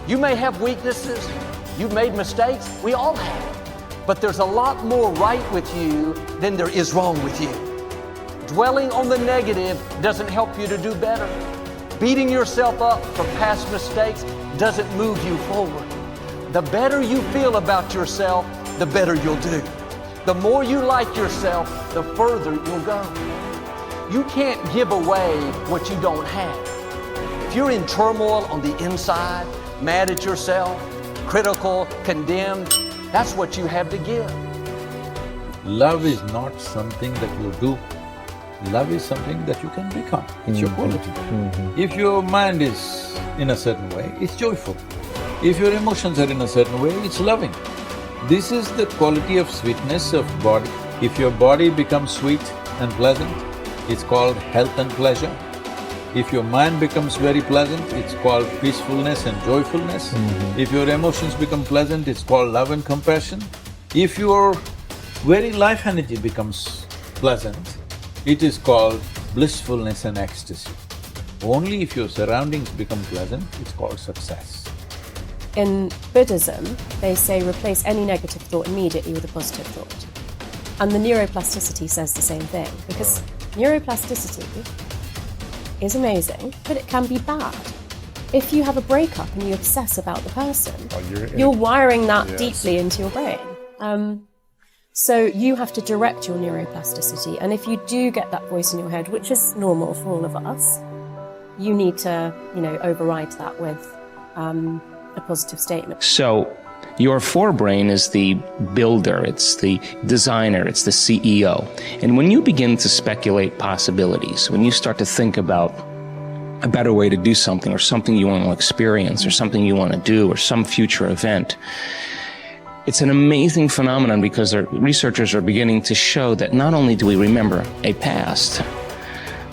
You may have weaknesses, you've made mistakes, we all have. But there's a lot more right with you than there is wrong with you. Dwelling on the negative doesn't help you to do better. Beating yourself up for past mistakes doesn't move you forward. The better you feel about yourself, the better you'll do. The more you like yourself, the further you'll go. You can't give away what you don't have. If you're in turmoil on the inside, mad at yourself, critical, condemned, that's what you have to give. Love is not something that you do. Love is something that you can become. It's your quality. If your mind is in a certain way, it's joyful. If your emotions are in a certain way, it's loving. This is the quality of sweetness of body. If your body becomes sweet and pleasant, it's called health and pleasure. If your mind becomes very pleasant, it's called peacefulness and joyfulness. If your emotions become pleasant, it's called love and compassion. If your very life energy becomes pleasant, it is called blissfulness and ecstasy. Only if your surroundings become pleasant, it's called success. In Buddhism, they say replace any negative thought immediately with a positive thought. And the neuroplasticity says the same thing, because neuroplasticity is amazing, but it can be bad. If you have a breakup and you obsess about the person, you're wiring that deeply into your brain. So you have to direct your neuroplasticity, and if you do get that voice in your head, which is normal for all of us, you need to, override that with a positive statement. So your forebrain is the builder, it's the designer, it's the CEO. And when you begin to speculate possibilities, when you start to think about a better way to do something, or something you want to experience, or something you want to do, or some future event, it's an amazing phenomenon, because researchers are beginning to show that not only do we remember a past,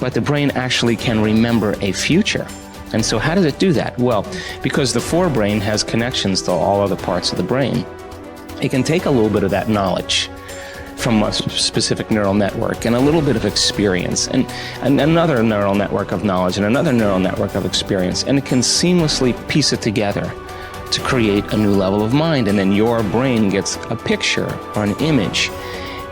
but the brain actually can remember a future. And so how does it do that? Well, because the forebrain has connections to all other parts of the brain, it can take a little bit of that knowledge from a specific neural network and a little bit of experience and another neural network of knowledge and another neural network of experience, and it can seamlessly piece it together to create a new level of mind. And then your brain gets a picture or an image,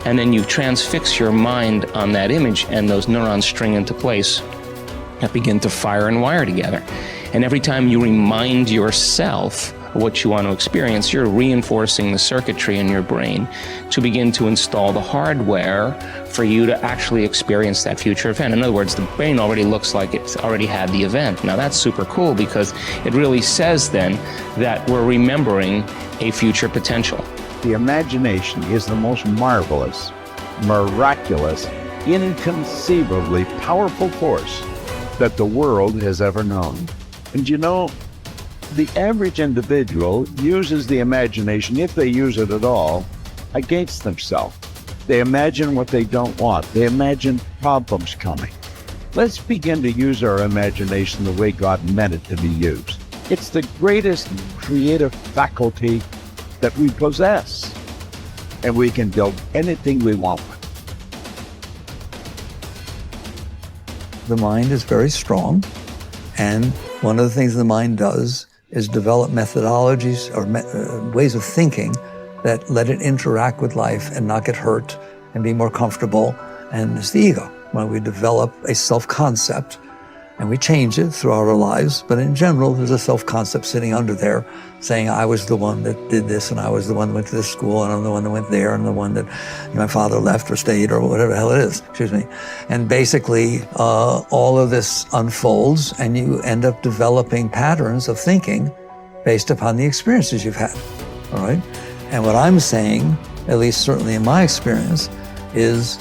and then you transfix your mind on that image, and those neurons string into place that begin to fire and wire together. And every time you remind yourself of what you want to experience, you're reinforcing the circuitry in your brain to begin to install the hardware for you to actually experience that future event. In other words, the brain already looks like it's already had the event. Now that's super cool, because it really says then that we're remembering a future potential. The imagination is the most marvelous, miraculous, inconceivably powerful force that the world has ever known. And the average individual uses the imagination, if they use it at all, against themselves. They imagine what they don't want. They imagine problems coming. Let's begin to use our imagination the way God meant it to be used. It's the greatest creative faculty that we possess, and we can build anything we want with. The mind is very strong, and one of the things the mind does is develop methodologies or ways of thinking that let it interact with life and not get hurt and be more comfortable, and it's the ego. When we develop a self-concept and we change it throughout our lives, but in general, there's a self-concept sitting under there saying, I was the one that did this, and I was the one that went to this school, and I'm the one that went there, and the one that my father left or stayed, or whatever the hell it is, And basically, all of this unfolds, and you end up developing patterns of thinking based upon the experiences you've had, all right? And what I'm saying, at least certainly in my experience, is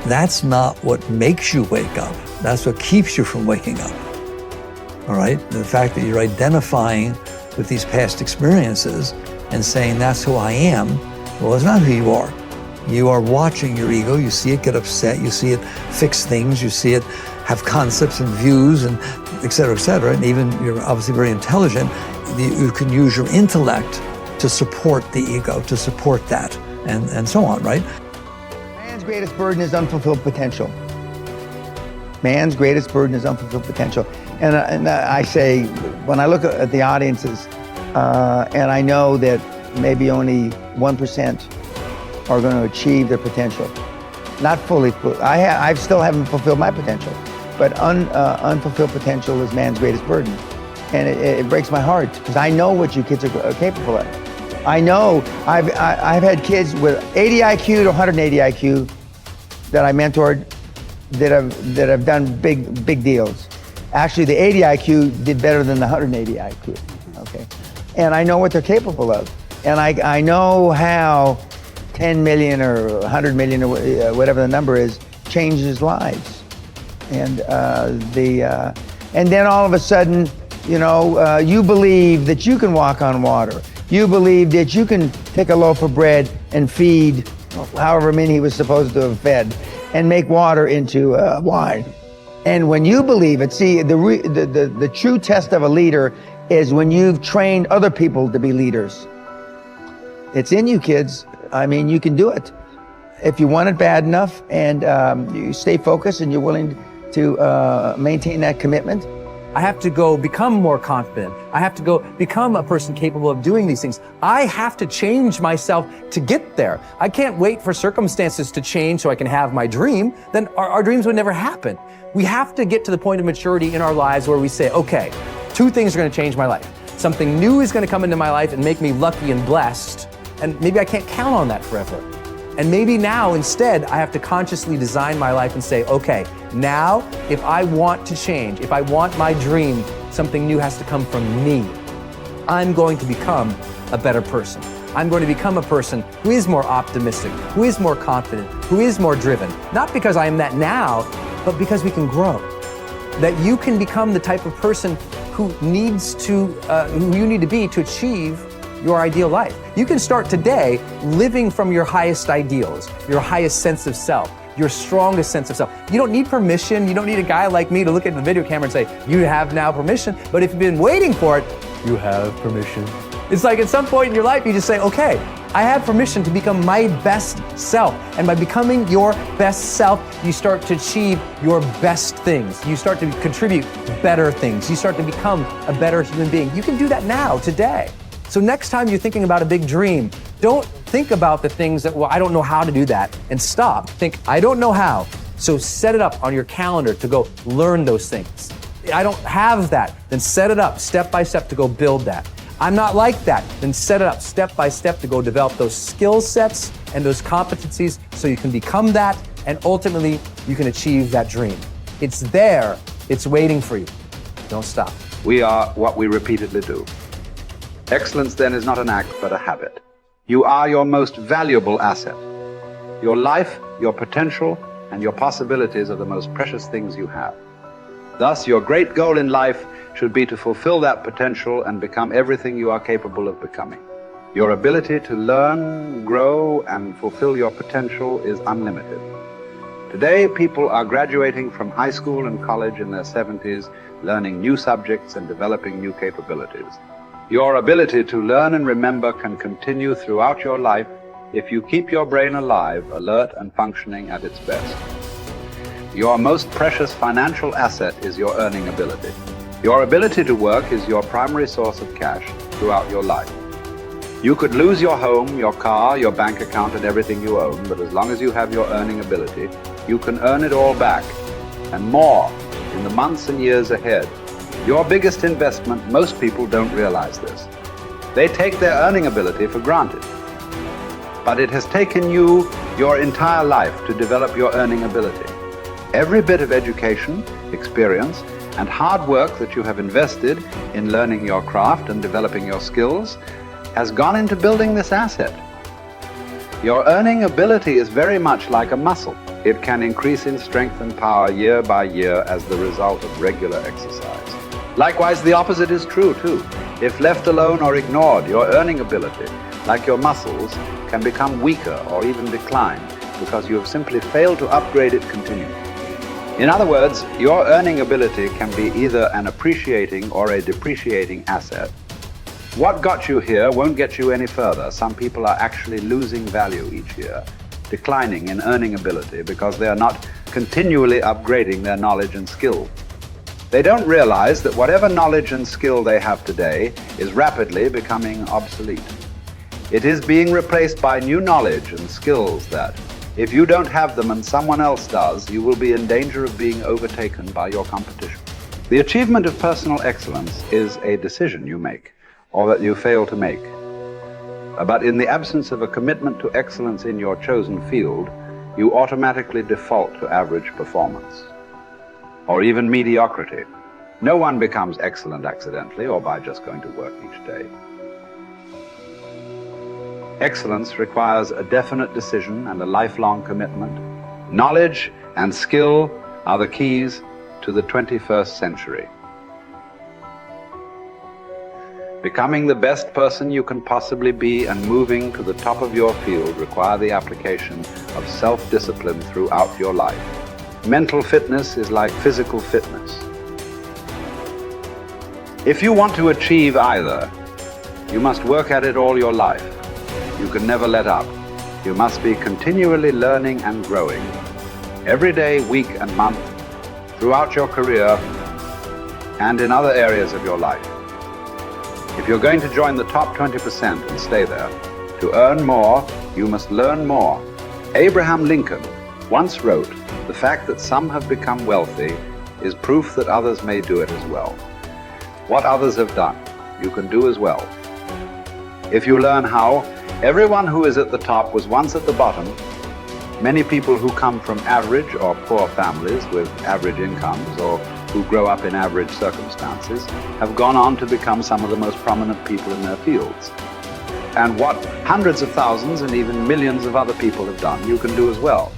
that's not what makes you wake up. That's what keeps you from waking up, all right? The fact that you're identifying with these past experiences and saying, that's who I am, well, it's not who you are. You are watching your ego, you see it get upset, you see it fix things, you see it have concepts and views and et cetera, and even you're obviously very intelligent, you can use your intellect to support the ego, to support that, and so on, right? Man's greatest burden is unfulfilled potential. Man's greatest burden is unfulfilled potential. And I say, when I look at the audiences, And I know that maybe only 1% are going to achieve their potential. Not fully. I still haven't fulfilled my potential, but unfulfilled potential is man's greatest burden. And it breaks my heart because I know what you kids are capable of. I know I've had kids with 80 IQ to 180 IQ that I mentored that have done big deals. Actually, the 80 IQ did better than the 180 IQ. Okay, and I know what they're capable of, and I know how 10 million or 100 million or whatever the number is changes lives, and then all of a sudden, you know, you believe that you can walk on water. You believe that you can take a loaf of bread and feed however many he was supposed to have fed and make water into wine. And when you believe it, see, the true test of a leader is when you've trained other people to be leaders. It's in you, kids. I mean, you can do it. If you want it bad enough and you stay focused and you're willing to maintain that commitment. I have to go become more confident. I have to go become a person capable of doing these things. I have to change myself to get there. I can't wait for circumstances to change so I can have my dream. Then our dreams would never happen. We have to get to the point of maturity in our lives where we say, okay, 2 things are going to change my life. Something new is going to come into my life and make me lucky and blessed. And maybe I can't count on that forever. And maybe now instead I have to consciously design my life and say, okay, now if I want to change, if I want my dream, something new has to come from me. I'm going to become a better person. I'm going to become a person who is more optimistic, who is more confident, who is more driven. Not because I am that now, but because we can grow. That you can become the type of person who you need to be to achieve your ideal life. You can start today living from your highest ideals, your highest sense of self, your strongest sense of self. You don't need permission. You don't need a guy like me to look at the video camera and say, you have now permission. But if you've been waiting for it, you have permission. It's like at some point in your life, you just say, okay, I have permission to become my best self. And by becoming your best self, you start to achieve your best things. You start to contribute better things. You start to become a better human being. You can do that now, today. So next time you're thinking about a big dream, don't think about the things that, well, I don't know how to do that, and stop. Think, I don't know how. So set it up on your calendar to go learn those things. I don't have that, then set it up step by step to go build that. I'm not like that, then set it up step by step to go develop those skill sets and those competencies so you can become that, and ultimately you can achieve that dream. It's there, it's waiting for you. Don't stop. We are what we repeatedly do. Excellence then is not an act, but a habit. You are your most valuable asset. Your life, your potential, and your possibilities are the most precious things you have. Thus, your great goal in life should be to fulfill that potential and become everything you are capable of becoming. Your ability to learn, grow, and fulfill your potential is unlimited. Today, people are graduating from high school and college in their 70s, learning new subjects and developing new capabilities. Your ability to learn and remember can continue throughout your life if you keep your brain alive, alert, and functioning at its best. Your most precious financial asset is your earning ability. Your ability to work is your primary source of cash throughout your life. You could lose your home, your car, your bank account, and everything you own, but as long as you have your earning ability, you can earn it all back, and more, in the months and years ahead. Your biggest investment, most people don't realize this. They take their earning ability for granted. But it has taken you your entire life to develop your earning ability. Every bit of education, experience, and hard work that you have invested in learning your craft and developing your skills has gone into building this asset. Your earning ability is very much like a muscle. It can increase in strength and power year by year as the result of regular exercise. Likewise, the opposite is true too. If left alone or ignored, your earning ability, like your muscles, can become weaker or even decline because you have simply failed to upgrade it continually. In other words, your earning ability can be either an appreciating or a depreciating asset. What got you here won't get you any further. Some people are actually losing value each year, declining in earning ability because they are not continually upgrading their knowledge and skill. They don't realize that whatever knowledge and skill they have today is rapidly becoming obsolete. It is being replaced by new knowledge and skills that, if you don't have them and someone else does, you will be in danger of being overtaken by your competition. The achievement of personal excellence is a decision you make, or that you fail to make. But in the absence of a commitment to excellence in your chosen field, you automatically default to average performance, or even mediocrity. No one becomes excellent accidentally or by just going to work each day. Excellence requires a definite decision and a lifelong commitment. Knowledge and skill are the keys to the 21st century. Becoming the best person you can possibly be and moving to the top of your field require the application of self-discipline throughout your life. Mental fitness is like physical fitness. If you want to achieve either, you must work at it all your life. You can never let up. You must be continually learning and growing. Every day, week and month, throughout your career, and in other areas of your life. If you're going to join the top 20% and stay there, to earn more, you must learn more. Abraham Lincoln once wrote, "The fact that some have become wealthy is proof that others may do it as well." What others have done, you can do as well. If you learn how, everyone who is at the top was once at the bottom. Many people who come from average or poor families with average incomes or who grow up in average circumstances have gone on to become some of the most prominent people in their fields. And what hundreds of thousands and even millions of other people have done, you can do as well.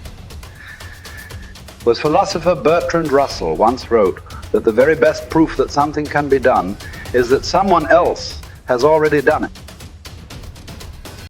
The philosopher Bertrand Russell once wrote that the very best proof that something can be done is that someone else has already done it.